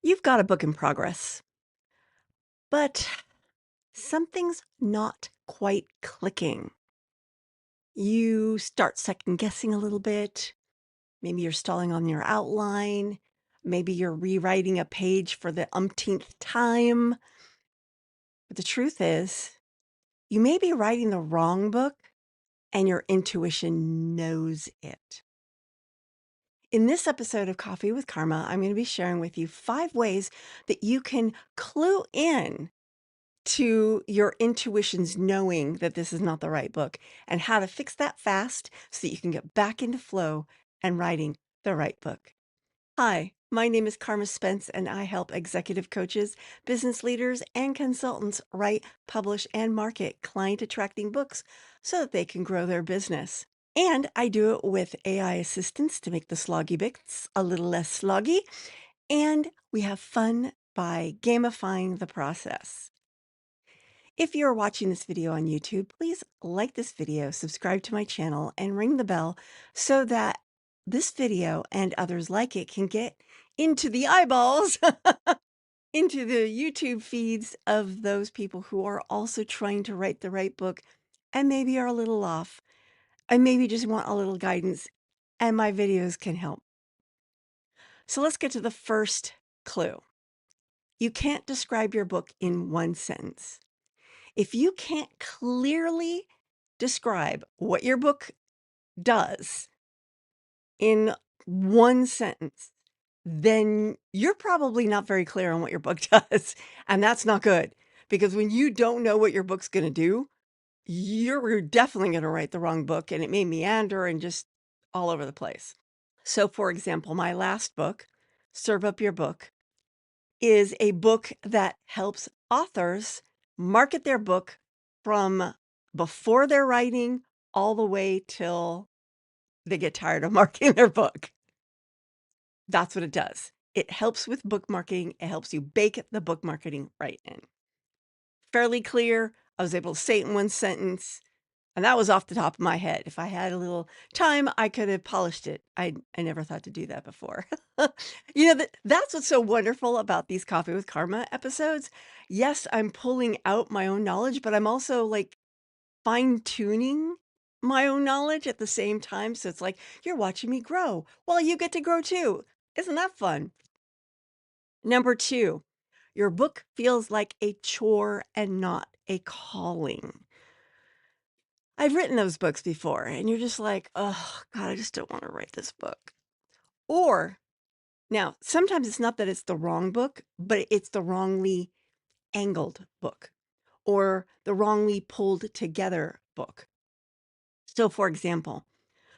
You've got a book in progress, but something's not quite clicking. You start second guessing a little bit. Maybe you're stalling on your outline. Maybe you're rewriting a page for the umpteenth time. But the truth is, you may be writing the wrong book and your intuition knows it. In this episode of Coffee with Karma, I'm going to be sharing with you 5 ways that you can clue in to your intuition's knowing that this is not the right book and how to fix that fast so that you can get back into flow and writing the right book. Hi, my name is Carma Spence, and I help executive coaches, business leaders, and consultants write, publish, and market client attracting books so that they can grow their business. And I do it with AI assistance to make the sloggy bits a little less sloggy. And we have fun by gamifying the process. If you're watching this video on YouTube, please like this video, subscribe to my channel, and ring the bell so that this video and others like it can get into the eyeballs, into the YouTube feeds of those people who are also trying to write the right book and maybe are a little off and maybe just want a little guidance, and my videos can help. So let's get to the first clue. You can't describe your book in one sentence. If you can't clearly describe what your book does in one sentence, then you're probably not very clear on what your book does. And that's not good, because when you don't know what your book's going to do, you're definitely going to write the wrong book, and it may meander and just all over the place. So, for example, my last book, Serve Up Your Book, is a book that helps authors market their book from before they're writing all the way till they get tired of marketing their book. That's what it does. It helps with book marketing. It helps you bake the book marketing right in. Fairly clear. I was able to say it in one sentence, and that was off the top of my head. If I had a little time, I could have polished it. I never thought to do that before. That's what's so wonderful about these Coffee with Karma episodes. Yes, I'm pulling out my own knowledge, but I'm also like fine-tuning my own knowledge at the same time. So it's like you're watching me grow. Well, you get to grow too. Isn't that fun? Number 2, your book feels like a chore and not a calling. I've written those books before, and you're just like, oh, God, I just don't want to write this book. Or now, sometimes it's not that it's the wrong book, but it's the wrongly angled book or the wrongly pulled together book. So, for example,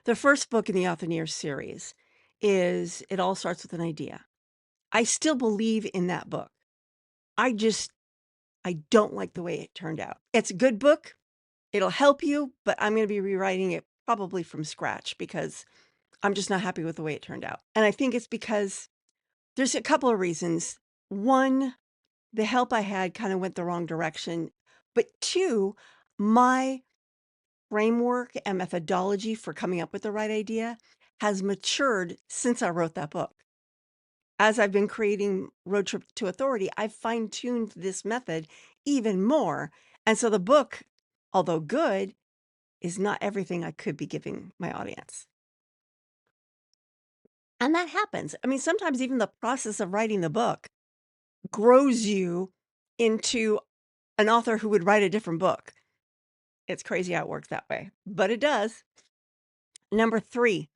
the first book in the Authorneer series is It All Starts with an Idea. I still believe in that book. I don't like the way it turned out. It's a good book. It'll help you, but I'm going to be rewriting it probably from scratch because I'm just not happy with the way it turned out. And I think it's because there's a couple of reasons. One, the help I had kind of went the wrong direction. But 2, my framework and methodology for coming up with the right idea has matured since I wrote that book. As I've been creating Road Trip to Authority, I've fine-tuned this method even more. And so the book, although good, is not everything I could be giving my audience. And that happens. I mean, sometimes even the process of writing the book grows you into an author who would write a different book. It's crazy how it works that way, but it does. Number 3,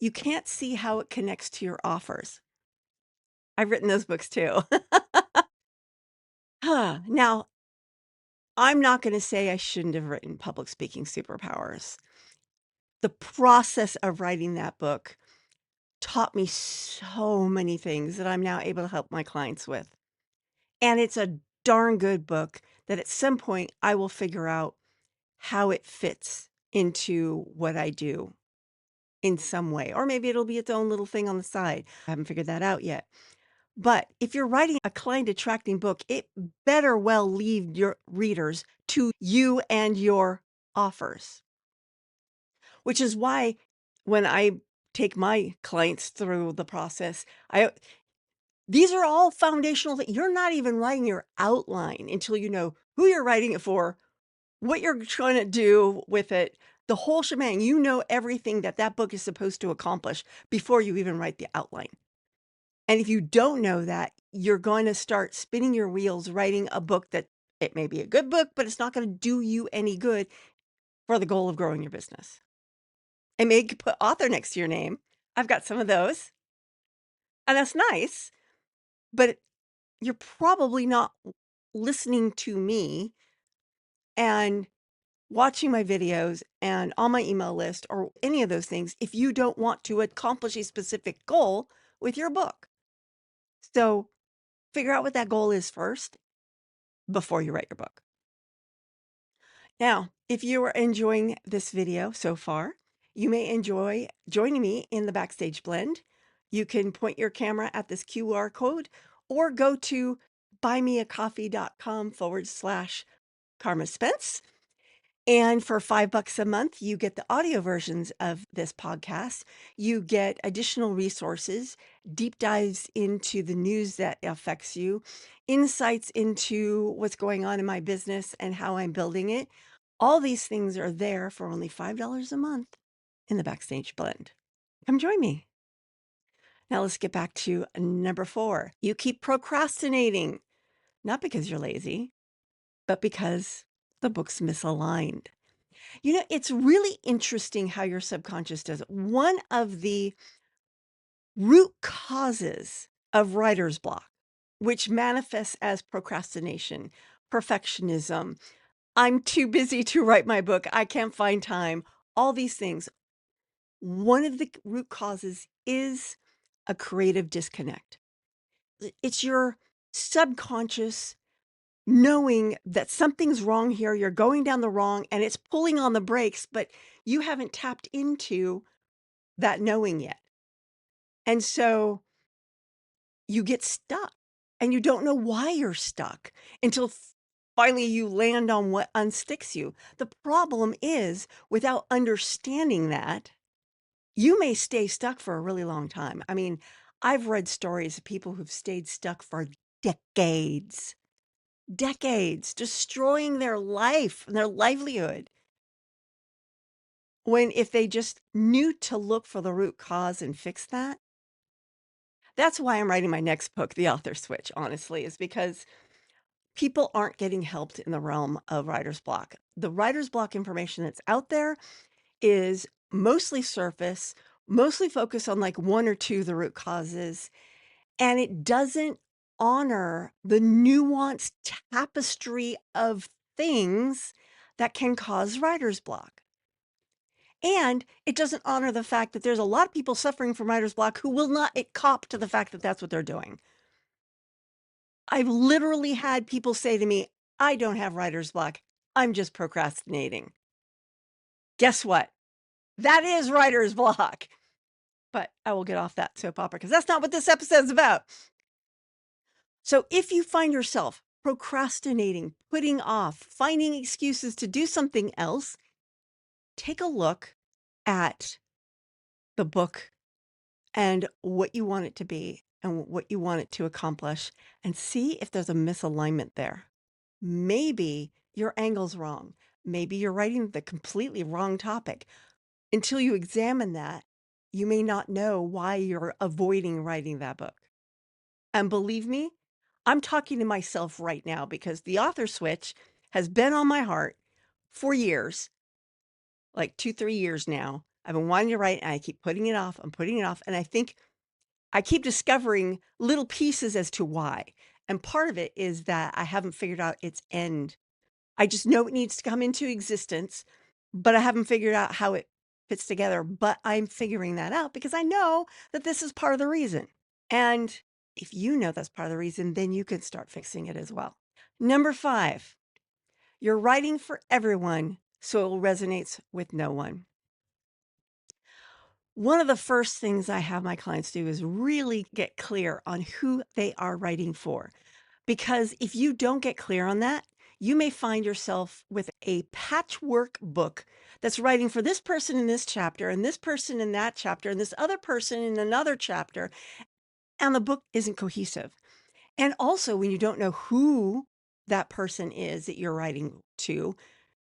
you can't see how it connects to your offers. I've written those books too. Now, I'm not going to say I shouldn't have written Public Speaking Superpowers. The process of writing that book taught me so many things that I'm now able to help my clients with. And it's a darn good book that at some point I will figure out how it fits into what I do in some way. Or maybe it'll be its own little thing on the side. I haven't figured that out yet. But if you're writing a client attracting book, it better well lead your readers to you and your offers. Which is why when I take my clients through the process, These are all foundational that you're not even writing your outline until you know who you're writing it for, what you're trying to do with it, the whole shebang. You know everything that that book is supposed to accomplish before you even write the outline. And if you don't know that, you're going to start spinning your wheels writing a book that it may be a good book, but it's not going to do you any good for the goal of growing your business. It may put author next to your name. I've got some of those, and that's nice, but you're probably not listening to me and watching my videos and on my email list or any of those things if you don't want to accomplish a specific goal with your book. So figure out what that goal is first before you write your book. Now, if you are enjoying this video so far, you may enjoy joining me in the Backstage Blend. You can point your camera at this QR code or go to buymeacoffee.com/Carma Spence. And for $5 a month, you get the audio versions of this podcast. You get additional resources, deep dives into the news that affects you, insights into what's going on in my business and how I'm building it. All these things are there for only $5 a month in the Backstage Blend. Come join me. Now let's get back to number 4. You keep procrastinating, not because you're lazy, but because the book's misaligned. You know, it's really interesting how your subconscious does it. One of the root causes of writer's block, which manifests as procrastination, perfectionism, I'm too busy to write my book, I can't find time, all these things. One of the root causes is a creative disconnect. It's your subconscious knowing that something's wrong here, you're going down the wrong, and it's pulling on the brakes, but you haven't tapped into that knowing yet. And so you get stuck and you don't know why you're stuck until finally you land on what unsticks you. The problem is, without understanding that, you may stay stuck for a really long time. I mean, I've read stories of people who've stayed stuck for decades, decades, destroying their life and their livelihood. When if they just knew to look for the root cause and fix that. That's why I'm writing my next book, The Author Switch, honestly, is because people aren't getting helped in the realm of writer's block. The writer's block information that's out there is mostly surface, mostly focused on like one or two of the root causes, and it doesn't honor the nuanced tapestry of things that can cause writer's block. And it doesn't honor the fact that there's a lot of people suffering from writer's block who will not cop to the fact that that's what they're doing. I've literally had people say to me, I don't have writer's block. I'm just procrastinating. Guess what? That is writer's block. But I will get off that soap opera because that's not what this episode is about. So if you find yourself procrastinating, putting off, finding excuses to do something else, take a look at the book and what you want it to be and what you want it to accomplish and see if there's a misalignment there. Maybe your angle's wrong. Maybe you're writing the completely wrong topic. Until you examine that, you may not know why you're avoiding writing that book. And believe me, I'm talking to myself right now because the author switch has been on my heart for years, like 2, 3 years now. I've been wanting to write and I keep putting it off. I'm putting it off. And I think I keep discovering little pieces as to why. And part of it is that I haven't figured out its end. I just know it needs to come into existence, but I haven't figured out how it fits together. But I'm figuring that out because I know that this is part of the reason. And if you know that's part of the reason, then you can start fixing it as well. Number 5, you're writing for everyone, so it resonates with no one. One of the first things I have my clients do is really get clear on who they are writing for. Because if you don't get clear on that, you may find yourself with a patchwork book that's writing for this person in this chapter, and this person in that chapter, and this other person in another chapter. and the book isn't cohesive. And also, when you don't know who that person is that you're writing to,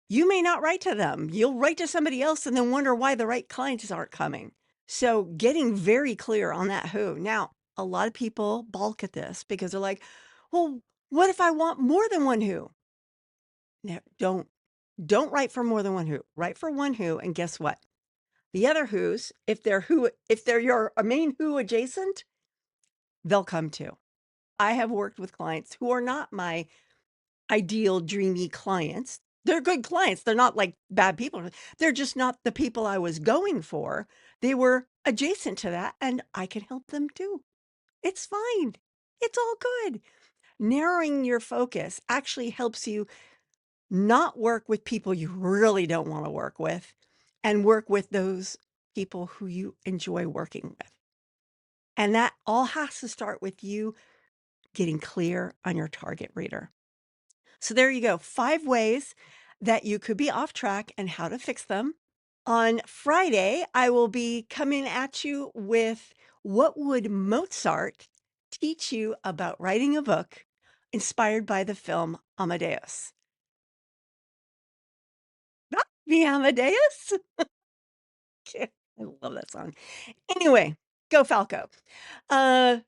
you may not write to them. You'll write to somebody else and then wonder why the right clients aren't coming. So, getting very clear on that who. Now, a lot of people balk at this because they're like, well, what if I want more than one who? No, don't write for more than one who. Write for one who, and guess what? The other who's, if they're your main who adjacent, they'll come too. I have worked with clients who are not my ideal dreamy clients. They're good clients. They're not like bad people. They're just not the people I was going for. They were adjacent to that, and I can help them too. It's fine. It's all good. Narrowing your focus actually helps you not work with people you really don't want to work with and work with those people who you enjoy working with. And that all has to start with you getting clear on your target reader. So there you go. 5 ways that you could be off track and how to fix them. On Friday, I will be coming at you with what would Mozart teach you about writing a book inspired by the film Amadeus. Not me, Amadeus. I love that song. Anyway, go Falco. Uh,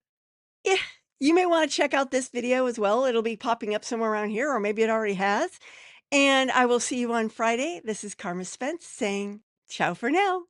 yeah, you may want to check out this video as well. It'll be popping up somewhere around here, or maybe it already has. And I will see you on Friday. This is Carma Spence saying ciao for now.